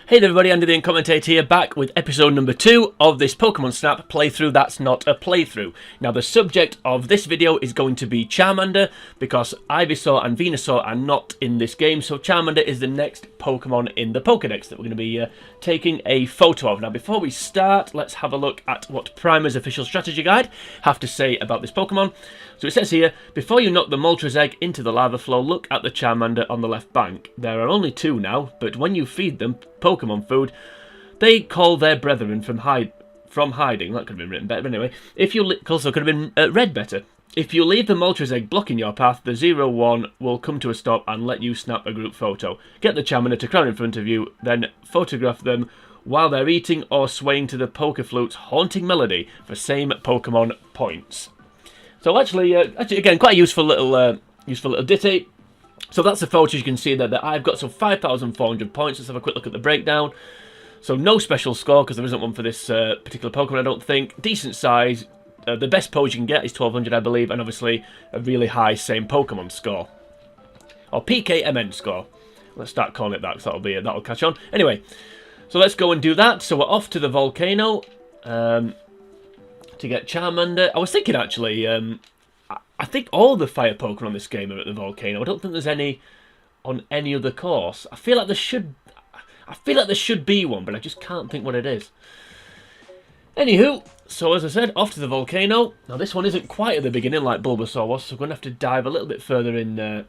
Hey there everybody, Andy the Commentator here, back with episode number 2 of this Pokemon Snap playthrough that's not a playthrough. Now the subject of this video is going to be Charmander, because Ivysaur and Venusaur are not in this game, so Charmander is the next Pokemon in the Pokedex that we're going to be taking a photo of. Now before we start, let's have a look at what Primer's official strategy guide have to say about this Pokemon. So it says here, before you knock the Moltres egg into the lava flow, look at the Charmander on the left bank. There are only 2 now, but when you feed them Pokemon food, they call their brethren from hiding. That could have been written better, but anyway. Also could have been read better. If you leave the Moltres egg blocking your path, the 0-1 will come to a stop and let you snap a group photo. Get the Charmander to crowd in front of you, then photograph them while they're eating or swaying to the Poke Flute's haunting melody for same Pokemon points. So actually again, quite a useful little ditty. So that's the photos you can see there that I've got. So 5,400 points. Let's have a quick look at the breakdown. So no special score because there isn't one for this particular Pokemon, I don't think. Decent size. The best pose you can get is 1,200, I believe, and obviously a really high same Pokemon score, or PKMN score. Let's start calling it that because that'll catch on. Anyway, so let's go and do that. So we're off to the volcano to get Charmander. I was thinking actually. I think all the fire Pokemon on this game are at the volcano. I don't think there's any on any other course. I feel like there should be one, but I just can't think what it is. Anywho, so as I said, off to the volcano. Now this one isn't quite at the beginning like Bulbasaur was, so we're going to have to dive a little bit further in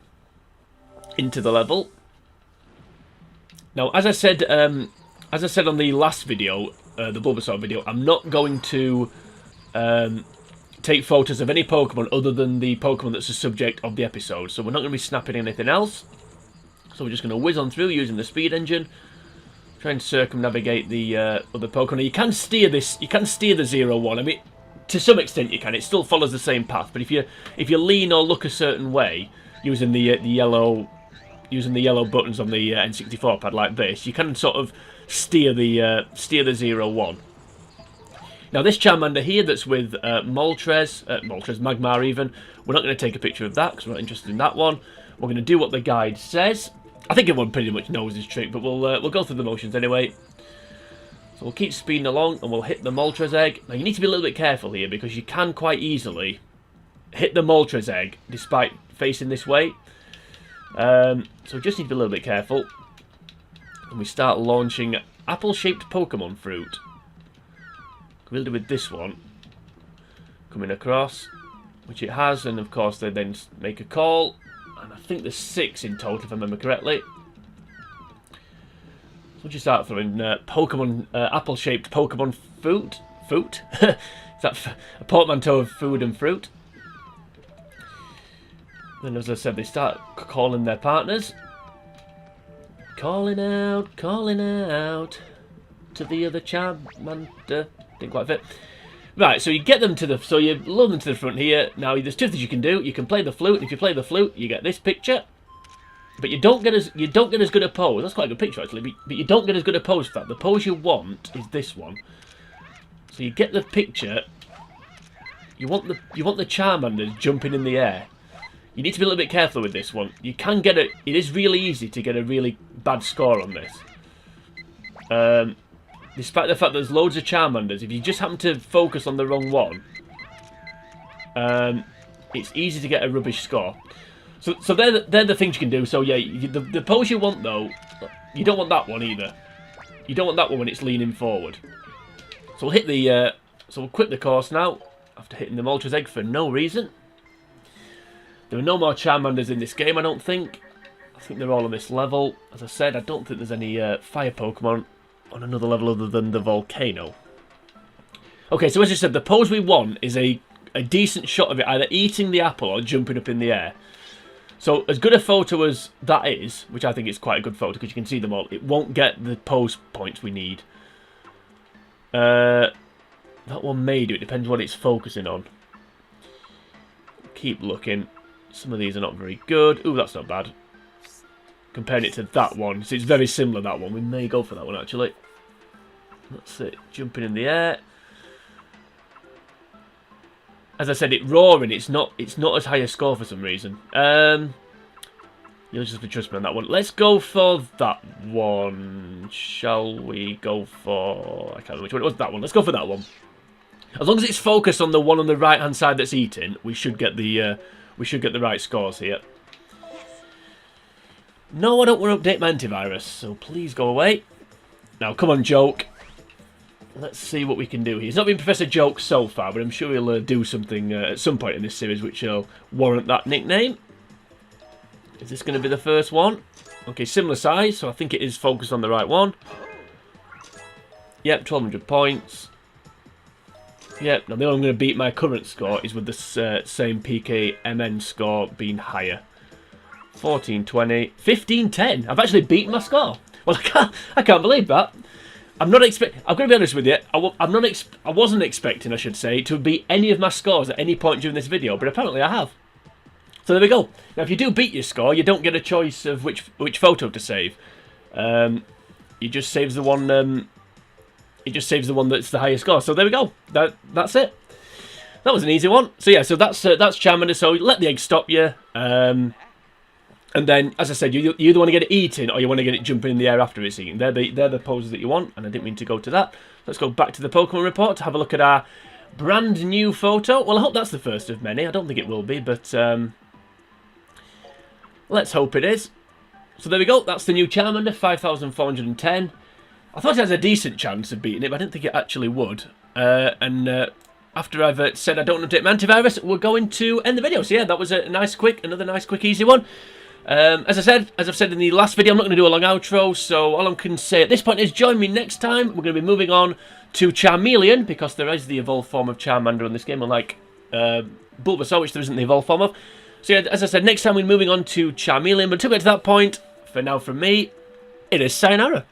into the level. Now, as I said on the last video, the Bulbasaur video, I'm not going to take photos of any Pokemon other than the Pokemon that's the subject of the episode. So we're not going to be snapping anything else. So we're just going to whiz on through using the speed engine. Try and circumnavigate the other Pokemon. You can steer this. You can steer the 0-1. I mean, to some extent you can. It still follows the same path. But if you lean or look a certain way using the yellow buttons on the N64 pad like this, you can sort of steer the 0-1. Now this Charmander here that's with Moltres, Magmar even, we're not going to take a picture of that because we're not interested in that one. We're going to do what the guide says. I think everyone pretty much knows this trick, but we'll go through the motions anyway. So we'll keep speeding along and we'll hit the Moltres egg. Now you need to be a little bit careful here because you can quite easily hit the Moltres egg despite facing this way. So we just need to be a little bit careful. And we start launching apple-shaped Pokemon fruit. We'll do with this one coming across, which it has, and of course they then make a call, and I think there's 6 in total if I remember correctly. So we'll just start throwing apple-shaped Pokemon fruit. Is that a portmanteau of food and fruit? Then, as I said, they start calling their partners, calling out to the other Charmander. Didn't quite fit. Right, so you get them to the, so you lure them to the front here. Now there's 2 things you can do. You can play the flute. If you play the flute, you get this picture, but you don't get as good a pose. That's quite a good picture actually, but you don't get as good a pose for that. The pose you want is this one. So you get the picture. You want the Charmander jumping in the air. You need to be a little bit careful with this one. You can get it. It is really easy to get a really bad score on this. Despite the fact there's loads of Charmanders, if you just happen to focus on the wrong one, it's easy to get a rubbish score. So they're the things you can do. So yeah, the pose you want though, you don't want that one either. You don't want that one when it's leaning forward. So we'll hit the, so we'll quit the course now after hitting the Moltres egg for no reason. There are no more Charmanders in this game, I don't think. I think they're all on this level. As I said, I don't think there's any fire Pokemon on another level other than the volcano. Okay, so as I said, the pose we want is a decent shot of it either eating the apple or jumping up in the air. So as good a photo as that is, which I think is quite a good photo because you can see them all, it won't get the pose points we need. That one may do, it depends what it's focusing on. Keep looking. Some of these are not very good. Ooh, that's not bad. Comparing it to that one, so it's very similar, that one. We may go for that one, actually. That's it, jumping in the air. As I said, it roaring, it's not as high a score for some reason. You'll just have to trust me on that one. Let's go for that one. Shall we go for... I can't remember which one it was. That one. Let's go for that one. As long as it's focused on the one on the right-hand side that's eating, we should get the right scores here. No, I don't want to update my antivirus, so please go away. Now, come on, Joke. Let's see what we can do here. He's not been Professor Joke so far, but I'm sure he'll do something at some point in this series which will warrant that nickname. Is this going to be the first one? Okay, similar size, so I think it is focused on the right one. Yep, 1,200 points. Yep, now the only I'm going to beat my current score is with the same PKMN score being higher. 1420, 1510. I've actually beaten my score. Well, I can't believe that. I'm going to be honest with you. I wasn't expecting, I should say, to beat any of my scores at any point during this video, but apparently I have. So there we go. Now, if you do beat your score, you don't get a choice of which photo to save. It just saves the one. It just saves the one that's the highest score. So there we go. That's it. That was an easy one. So yeah. So that's Charmander. So let the egg stop you. And then, as I said, you either want to get it eating or you want to get it jumping in the air after it's eaten. They're the poses that you want. And I didn't mean to go to that. Let's go back to the Pokemon report to have a look at our brand new photo. Well, I hope that's the first of many. I don't think it will be, but. Let's hope it is. So there we go. That's the new Charmander, 5,410. I thought it has a decent chance of beating it, but I didn't think it actually would. After I've said I don't update my antivirus, we're going to end the video. So yeah, that was another nice, quick, easy one. As I've said in the last video, I'm not going to do a long outro. So all I can say at this point is join me next time. We're going to be moving on to Charmeleon, because there is the evolved form of Charmander in this game, unlike Bulbasaur, which there isn't the evolved form of. So yeah, as I said, next time we're moving on to Charmeleon. But until we get to that point, for now from me, it is sayonara.